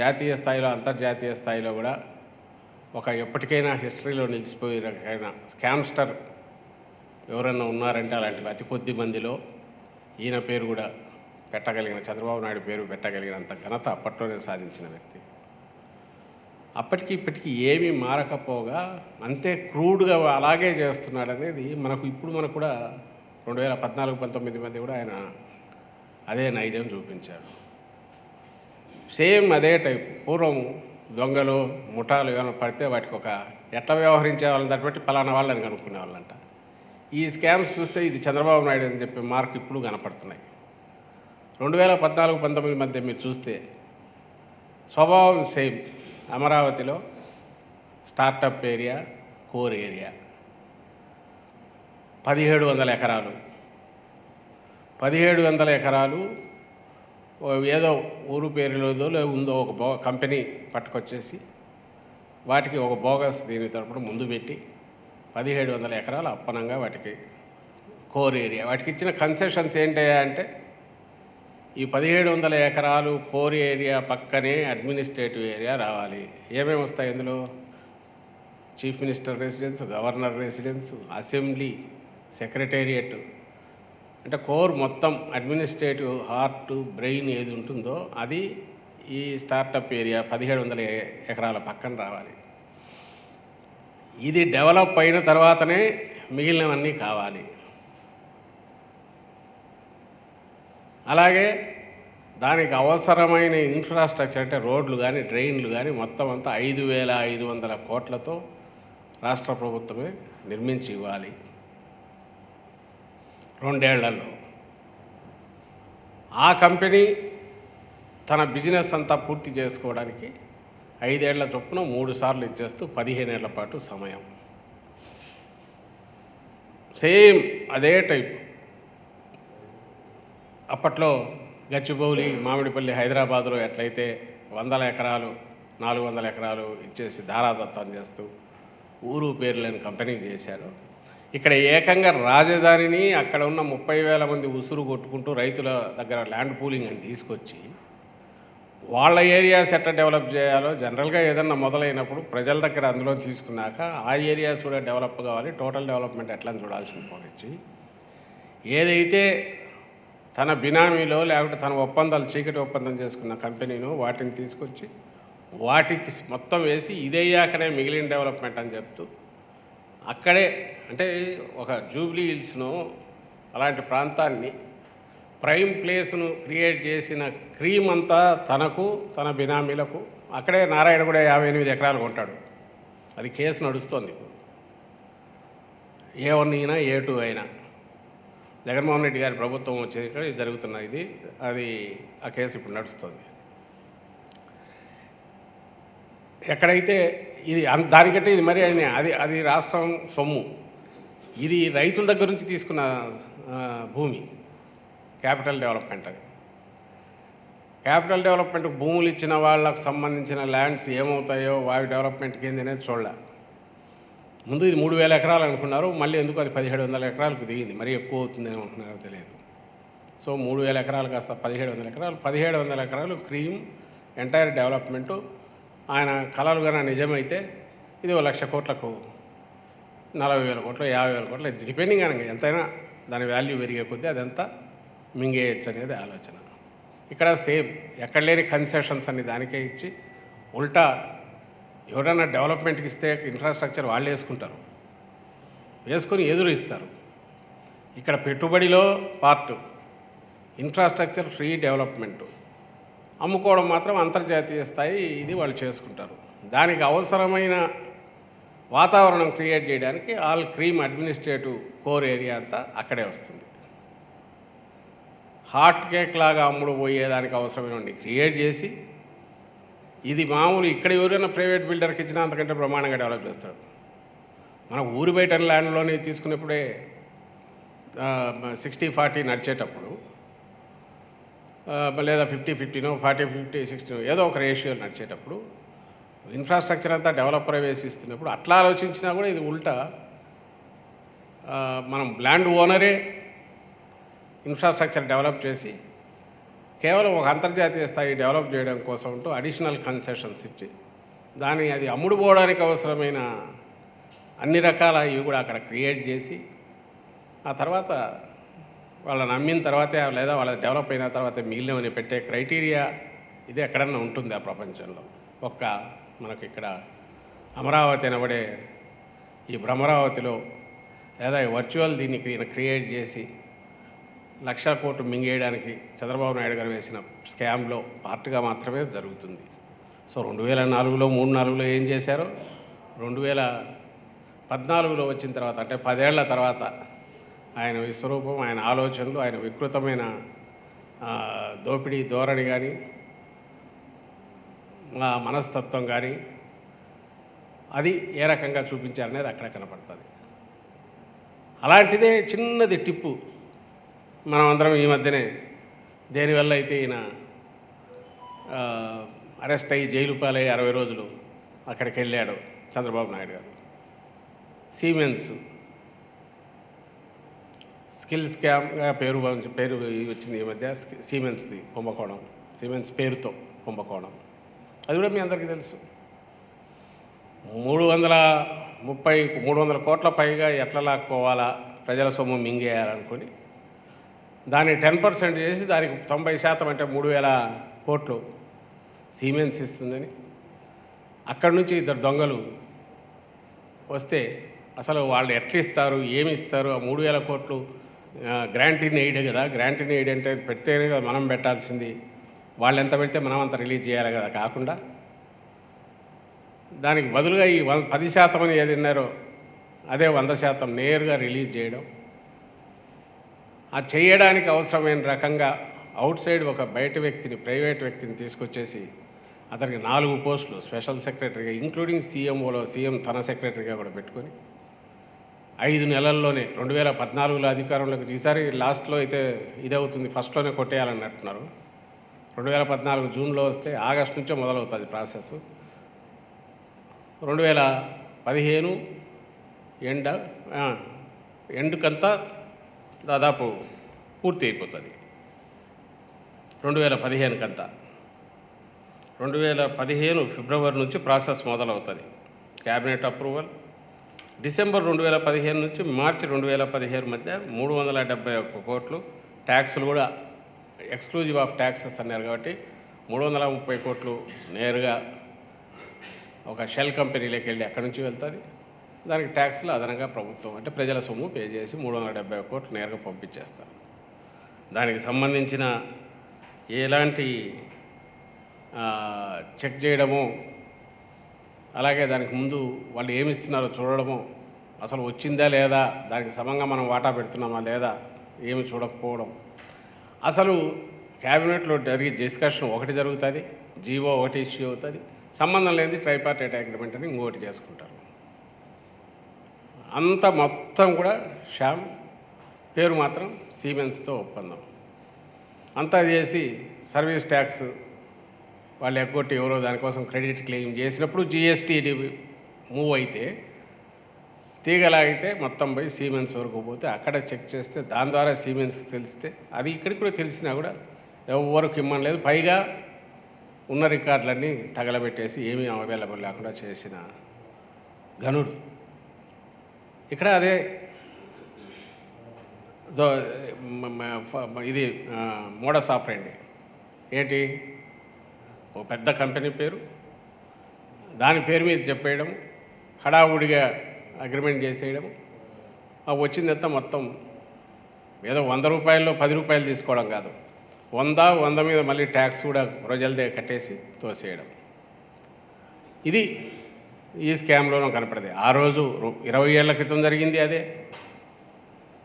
జాతీయ స్థాయిలో అంతర్జాతీయ స్థాయిలో కూడా ఒక ఎప్పటికైనా హిస్టరీలో నిలిచిపోయే రకమైన స్కామ్స్టర్ ఎవరైనా ఉన్నారంటే అలాంటి అతి కొద్ది మందిలో ఈయన పేరు కూడా పెట్టగలిగిన, చంద్రబాబు నాయుడు పేరు పెట్టగలిగినంత ఘనత అప్పట్లోనే సాధించిన వ్యక్తి. అప్పటికి ఇప్పటికీ ఏమీ మారకపోగా అంతే క్రూడ్గా అలాగే చేస్తున్నాడనేది మనకు కూడా 2014-19 మధ్య కూడా ఆయన అదే నైజం చూపించాడు. సేమ్ అదే టైప్. పూర్వం దొంగలు ముఠాలు ఏమైనా పడితే వాటికి ఒక ఎట్లా వ్యవహరించే వాళ్ళని దాన్ని బట్టి పలానా వాళ్ళని కనుక్కునే వాళ్ళంట. ఈ స్కామ్స్ చూస్తే ఇది చంద్రబాబు నాయుడు అని చెప్పి మార్క్ ఇప్పుడు కనపడుతున్నాయి. 2014-19 మధ్య మీరు చూస్తే స్వభావం సేమ్. అమరావతిలో స్టార్టప్ ఏరియా, కోర్ ఏరియా 1700 ఎకరాలు. 1700 ఎకరాలు ఏదో ఊరు పేరులోదో ఉందో ఒక కంపెనీ పట్టుకొచ్చేసి వాటికి ఒక బోగస్ దీని తరపున ముందు పెట్టి 1700 ఎకరాలు అప్పనంగా వాటికి కోర్ ఏరియా. వాటికి ఇచ్చిన కన్సెషన్స్ ఏంటయ్యా అంటే ఈ 1700 ఎకరాలు కోర్ ఏరియా పక్కనే అడ్మినిస్ట్రేటివ్ ఏరియా రావాలి. ఏమేమి వస్తాయి ఇందులో? Chief minister residence, governor residence, assembly, secretariat. అంటే కోర్ మొత్తం అడ్మినిస్ట్రేటివ్ హార్ట్, బ్రెయిన్ ఏది ఉంటుందో అది ఈ స్టార్టప్ ఏరియా 1700 ఎకరాల పక్కన రావాలి. ఇది డెవలప్ అయిన తర్వాతనే మిగిలినవన్నీ కావాలి. అలాగే దానికి అవసరమైన ఇన్ఫ్రాస్ట్రక్చర్ అంటే రోడ్లు కానీ డ్రైన్లు కానీ మొత్తం అంతా 5500 కోట్లతో రాష్ట్ర ప్రభుత్వమే నిర్మించి ఇవ్వాలి 2 ఏళ్లలో. ఆ కంపెనీ తన బిజినెస్ అంతా పూర్తి చేసుకోవడానికి 5 ఏళ్ల చొప్పున 3 సార్లు ఇచ్చేస్తూ 15 ఏళ్ల పాటు సమయం. సేమ్ అదే టైప్. అప్పట్లో గచ్చిబౌలి, మామిడిపల్లి, హైదరాబాదులో ఎట్లయితే 100 ఎకరాలు 400 ఎకరాలు ఇచ్చేసి ధారాదత్తం చేస్తూ ఊరు పేరు లేని కంపెనీకి చేశారు. ఇక్కడ ఏకంగా రాజధానిని అక్కడ ఉన్న 30,000 మంది ఉసురు కొట్టుకుంటూ రైతుల దగ్గర ల్యాండ్ పూలింగ్ అని తీసుకొచ్చి వాళ్ళ ఏరియాస్ ఎట్లా డెవలప్ చేయాలో జనరల్గా ఏదన్నా మొదలైనప్పుడు ప్రజల దగ్గర అందులో తీసుకున్నాక ఆ ఏరియాస్ కూడా డెవలప్ కావాలి, టోటల్ డెవలప్మెంట్ ఎట్లా అని చూడాల్సింది పోనిచ్చి ఏదైతే తన బినామీలో లేకపోతే తన ఒప్పందాలు చీకటి ఒప్పందం చేసుకున్న కంపెనీను వాటిని తీసుకొచ్చి వాటికి మొత్తం వేసి ఇదయ్యాకనే మిగిలిన డెవలప్మెంట్ అని చెప్తూ అక్కడే అంటే ఒక జూబ్లీ హిల్స్ను అలాంటి ప్రాంతాన్ని ప్రైమ్ ప్లేస్ను క్రియేట్ చేసిన క్రీమ్ అంతా తనకు తన బినామీలకు. అక్కడే నారాయణ కూడా 58 ఎకరాలు కొంటాడు. అది కేసు నడుస్తుంది. A1 అయినా A2 అయినా జగన్మోహన్ రెడ్డి గారి ప్రభుత్వం వచ్చేది జరుగుతున్నది. అది ఆ కేసు ఇప్పుడు నడుస్తుంది. ఎక్కడైతే ఇది దానికంటే ఇది మరి అది రాష్ట్రం సొమ్ము. ఇది రైతుల దగ్గర నుంచి తీసుకున్న భూమి. క్యాపిటల్ డెవలప్మెంట్ అని. క్యాపిటల్ డెవలప్మెంట్ భూములు ఇచ్చిన వాళ్ళకు సంబంధించిన ల్యాండ్స్ ఏమవుతాయో వాటి డెవలప్మెంట్కి ఏంది అనేది చూడాలి. ముందు ఇది 3000 ఎకరాలు అనుకున్నారు, మళ్ళీ ఎందుకు అది 1700 ఎకరాలకు దిగింది. మరీ ఎక్కువ అవుతుందని అనుకున్నారో తెలియదు. సో 3000 ఎకరాలు కాస్త 1700 ఎకరాలు. 1700 ఎకరాలు క్రీమ్ ఎంటైర్ డెవలప్మెంటు. ఆయన కలలు కన్నా నిజమైతే ఇది 1,00,000 కోట్లకు 40,000 కోట్లు 50,000 కోట్లు డిపెండింగ్ అనగా ఎంతైనా దాని వాల్యూ పెరిగే కొద్దీ అదంతా మింగేయచ్చు అనేది ఆలోచన. ఇక్కడ సేమ్ ఎక్కడ లేని కన్సెషన్స్ అన్ని దానికే ఇచ్చి ఉల్టా ఎవరైనా డెవలప్మెంట్కి ఇస్తే ఇన్ఫ్రాస్ట్రక్చర్ వాళ్ళు వేసుకొని ఎదురు ఇస్తారు. ఇక్కడ పెట్టుబడిలో పార్టు ఇన్ఫ్రాస్ట్రక్చర్ ఫ్రీ డెవలప్మెంటు, అమ్ముకోవడం మాత్రం అంతర్జాతీయ స్థాయి ఇది వాళ్ళు చేసుకుంటారు. దానికి అవసరమైన వాతావరణం క్రియేట్ చేయడానికి all cream administrative core area అంతా అక్కడే వస్తుంది. హాట్ కేక్ లాగా అమ్ముడు పోయేదానికి అవసరమైనవన్నీ క్రియేట్ చేసి ఇది మామూలు ఇక్కడ ఎవరైనా ప్రైవేట్ బిల్డర్కి ఇచ్చినా అంతకంటే బ్రహ్మాండంగా డెవలప్ చేస్తాడు. మనం ఊరి బయట ల్యాండ్లోనే తీసుకున్నప్పుడే 60-40 నడిచేటప్పుడు లేదా 50-50నో 40-50-60 ఏదో ఒక రేషియో నడిచేటప్పుడు ఇన్ఫ్రాస్ట్రక్చర్ అంతా డెవలపర్ వేసిస్తున్నప్పుడు అట్లా ఆలోచించినా కూడా ఇది ఉల్టా మనం ల్యాండ్ ఓనరే ఇన్ఫ్రాస్ట్రక్చర్ డెవలప్ చేసి కేవలం ఒక అంతర్జాతీయ స్థాయి డెవలప్ చేయడం కోసం అంటూ అడిషనల్ కన్సెషన్స్ ఇచ్చి అది అమ్ముడు పోవడానికి అవసరమైన అన్ని రకాల ఇవి కూడా అక్కడ క్రియేట్ చేసి ఆ తర్వాత వాళ్ళని నమ్మిన తర్వాతే లేదా వాళ్ళ డెవలప్ అయిన తర్వాత మిగిలినవని పెట్టే క్రైటీరియా ఇది ఎక్కడన్నా ఉంటుంది ఆ ప్రపంచంలో. మనకు ఇక్కడ అమరావతి అనబడే ఈ భ్రమరావతిలో లేదా ఈ వర్చువల్ దీన్ని క్రియేట్ చేసి లక్షల కోట్లు మింగేయడానికి చంద్రబాబు నాయుడు గారు వేసిన స్కామ్లో పార్ట్గా మాత్రమే జరుగుతుంది. సో 2004లో 3-4లో ఏం చేశారో 2014లో వచ్చిన తర్వాత అంటే 10 ఏళ్ల తర్వాత ఆయన విశ్వరూపం, ఆయన ఆలోచనలు, ఆయన వికృతమైన దోపిడీ ధోరణి కానీ మనస్తత్వం కానీ అది ఏ రకంగా చూపించారనేది అక్కడ కనపడుతుంది. అలాంటిదే చిన్నది టిప్పు మనం అందరం ఈ మధ్యనే దేనివల్ల అయితే ఈయన అరెస్ట్ అయ్యి జైలు పాలై 60 రోజులు అక్కడికి వెళ్ళాడు చంద్రబాబు నాయుడు గారు. సీమెన్స్ స్కిల్ స్కామ్గా పేరు వచ్చింది ఈ మధ్య. సీమెన్స్ది కుంభకోణం, సీమెన్స్ పేరుతో కుంభకోణం, అది కూడా మీ అందరికీ తెలుసు. 300 కోట్ల పైగా ఎట్లా లాక్కోవాలా, ప్రజల సొమ్ము మింగేయాలనుకొని దాన్ని 10% చేసి దానికి 90% అంటే 3000 కోట్లు సీమెన్స్ ఇస్తుందని అక్కడి నుంచి 2 దొంగలు వస్తే అసలు వాళ్ళు ఎట్లా ఇస్తారు, ఏమి ఇస్తారు, ఆ 3000 కోట్లు గ్రాంట్ ఇన్ ఎయిడ్ కదా. గ్రాంట్ ఇన్ ఎయిడ్ అంటే పెడితేనే కదా మనం పెట్టాల్సింది, వాళ్ళు ఎంత పెడితే మనం అంత రిలీజ్ చేయాలి కదా. కాకుండా దానికి బదులుగా ఈ 10% అని ఏది విన్నారో అదే 100% నేరుగా రిలీజ్ చేయడం. అది చేయడానికి అవసరమైన రకంగా అవుట్ సైడ్ ఒక బయట వ్యక్తిని, ప్రైవేట్ వ్యక్తిని తీసుకొచ్చేసి అతనికి 4 పోస్టులు స్పెషల్ సెక్రటరీగా ఇంక్లూడింగ్ సీఎంఓలో సీఎం తన సెక్రటరీగా కూడా పెట్టుకొని 5 నెలల్లోనే 2014లో అధికారంలోకి, ఈసారి లాస్ట్లో అయితే ఇదవుతుంది, ఫస్ట్లోనే కొట్టేయాలన్నట్టున్నారు. 2014 జూన్లో వస్తే ఆగస్టు నుంచే మొదలవుతుంది ప్రాసెస్. 2015 ఎండుకంతా దాదాపు పూర్తి అయిపోతుంది. 2015 కంతా 2015 ఫిబ్రవరి నుంచి ప్రాసెస్ మొదలవుతుంది. క్యాబినెట్ అప్రూవల్ డిసెంబర్ 2015 నుంచి మార్చి 2017 మధ్య 371 కోట్లు. ట్యాక్సులు కూడా ఎక్స్క్లూజివ్ ఆఫ్ ట్యాక్సెస్ అన్నారు కాబట్టి 330 కోట్లు నేరుగా ఒక షెల్ కంపెనీలోకి వెళ్ళి అక్కడి నుంచి వెళ్తుంది. దానికి ట్యాక్స్లు అదనంగా ప్రభుత్వం అంటే ప్రజల సొమ్ము పే చేసి 370 కోట్లు నేరుగా పంపించేస్తారు. దానికి సంబంధించిన ఎలాంటి చెక్ చేయడము, అలాగే దానికి ముందు వాళ్ళు ఏమి ఇస్తున్నారో చూడడము, అసలు వచ్చిందా లేదా, దానికి సమంగా మనం వాటా పెడుతున్నామా లేదా ఏమి చూడకపోవడం. అసలు క్యాబినెట్లో జరిగే డిస్కషన్ ఒకటి జరుగుతుంది, జీవో ఒకటి ఇష్యూ అవుతుంది, సంబంధం లేనిది ట్రైపార్టైట్ అగ్రిమెంట్ అని ఇంకోటి చేసుకుంటారు. అంత మొత్తం కూడా శ్యామ్, పేరు మాత్రం సీమెన్స్తో ఒప్పందం. అంతా చేసి సర్వీస్ ట్యాక్స్ వాళ్ళు ఎగ్గొట్టి ఎవరో దానికోసం క్రెడిట్ క్లెయిమ్ చేసినప్పుడు జిఎస్టీ మూవ్ అయితే తీగలాగితే మొత్తం పోయి సీమెన్స్ వరకు పోతే అక్కడ చెక్ చేస్తే దాని ద్వారా సీమెన్స్కి తెలిస్తే అది ఇక్కడికి కూడా తెలిసినా కూడా ఎవరికి ఇమ్మని లేదు. పైగా ఉన్న రికార్డులన్నీ తగలబెట్టేసి ఏమీ అవైలబుల్ లేకుండా చేసిన ఘనుడు. ఇక్కడ అదే ఇది మోడస్ ఆపరేండి ఏంటి, ఒక పెద్ద కంపెనీ పేరు, దాని పేరు మీద చెప్పేయడం, హడావుడిగా అగ్రిమెంట్ చేసేయడం, వచ్చిందంతా మొత్తం ఏదో 100 రూపాయల్లో 10 రూపాయలు తీసుకోవడం కాదు, 100 మీద మళ్ళీ ట్యాక్స్ కూడా ప్రజలదే కట్టేసి తోసేయడం. ఇది ఈ స్కామ్లోనూ కనపడదు. ఆ రోజు 20 ఏళ్ల క్రితం జరిగింది అదే.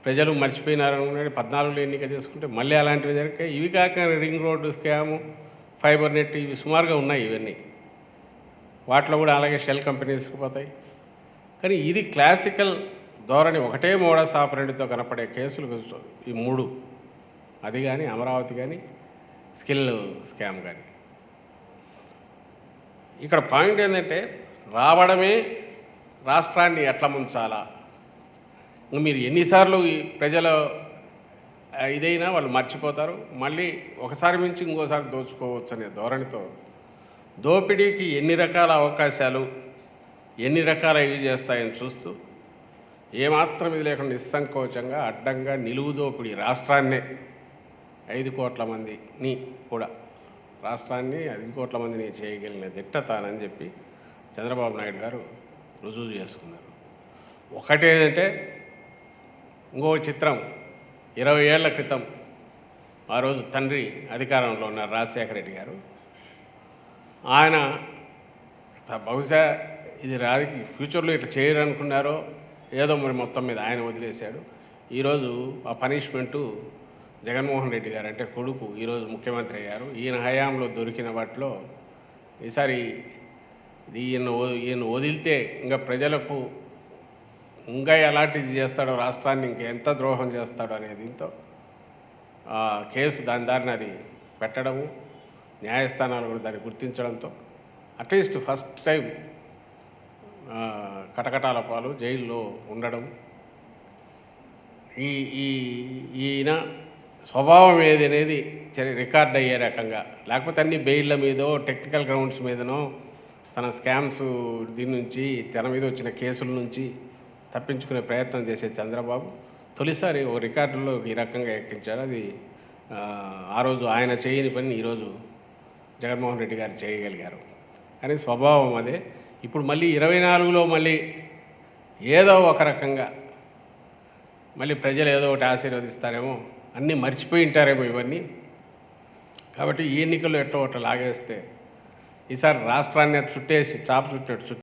ప్రజలు మర్చిపోయినారు. 14లో ఎన్నిక చేసుకుంటే మళ్ళీ అలాంటివి జరిగాయి. ఇవి కాక ring road scam, fibre net, ఇవి సుమారుగా ఉన్నాయి. ఇవన్నీ వాటిలో కూడా అలాగే షెల్ కంపెనీస్కి పోతాయి. కానీ ఇది క్లాసికల్ ధోరణి. ఒకటే మోడస్ ఆపరెంట్తో కనపడే కేసులు ఈ 3, అది కానీ అమరావతి కానీ స్కిల్ స్కామ్ కానీ. ఇక్కడ పాయింట్ ఏంటంటే రావడమే రాష్ట్రాన్ని ఎట్లా ముంచాలా. మీరు ఎన్నిసార్లు ఈ ప్రజల ఇదైనా వాళ్ళు మర్చిపోతారు. మళ్ళీ ఒకసారి మించి ఇంకోసారి దోచుకోవచ్చు అనే ధోరణితో దోపిడీకి ఎన్ని రకాల అవకాశాలు, ఎన్ని రకాల ఇవి చేస్తాయని చూస్తూ ఏమాత్రం ఇది లేకుండా నిస్సంకోచంగా అడ్డంగా నిలువు దోపిడీ రాష్ట్రాన్నే 5 కోట్ల మందిని కూడా రాష్ట్రాన్ని 5 కోట్ల మందిని చేయగలిగిన దిట్ట తానని చెప్పి చంద్రబాబు నాయుడు గారు రుజువు చేసుకున్నారు. ఒకటేంటంటే ఇంకో చిత్రం 20 ఏళ్ల క్రితం ఆ రోజు తండ్రి అధికారంలో ఉన్న రాజశేఖర రెడ్డి గారు ఆయన బహుశా ఇది ఫ్యూచర్లో ఇట్లా చేయరనుకున్నారో ఏదో మరి మొత్తం మీద ఆయన వదిలేశాడు. ఈరోజు ఆ పనిష్మెంటు జగన్మోహన్ రెడ్డి గారు అంటే కొడుకు ఈరోజు ముఖ్యమంత్రి అయ్యారు. ఈయన హయాంలో దొరికిన వాటిలో ఈసారి ఈయన వదిలితే ఇంకా ప్రజలకు ఇంకా ఎలాంటిది చేస్తాడో, రాష్ట్రాన్ని ఇంకెంత ద్రోహం చేస్తాడో అనే దీంతో కేసు దాని దారిని అది పెట్టడము, న్యాయస్థానాలు కూడా దాన్ని గుర్తించడంతో అట్లీస్ట్ ఫస్ట్ టైం కటకటాల పాలు జైల్లో ఉండడం, ఈయన స్వభావం ఏది అనేది రికార్డ్ అయ్యే రకంగా, లేకపోతే అన్ని బెయిల్ల మీదో టెక్నికల్ గ్రౌండ్స్ మీదనో తన స్కామ్స్ దీని నుంచి తన మీద వచ్చిన కేసుల నుంచి తప్పించుకునే ప్రయత్నం చేసే చంద్రబాబు తొలిసారి ఓ రికార్డులో ఈ రకంగా ఎక్కించారు. అది ఆ రోజు ఆయన చేయని పని ఈరోజు జగన్మోహన్ రెడ్డి గారు చేయగలిగారు. కానీ స్వభావం అదే. ఇప్పుడు మళ్ళీ 24లో మళ్ళీ ఏదో ఒక రకంగా మళ్ళీ ప్రజలు ఏదో ఒకటి ఆశీర్వదిస్తారేమో, అన్నీ మర్చిపోయి ఉంటారేమో ఇవన్నీ. కాబట్టి ఈ ఎన్నికల్లో ఎట్లా ఒకటి లాగేస్తే ఈసారి రాష్ట్రాన్ని చుట్టేసి చాప చుట్టినట్టు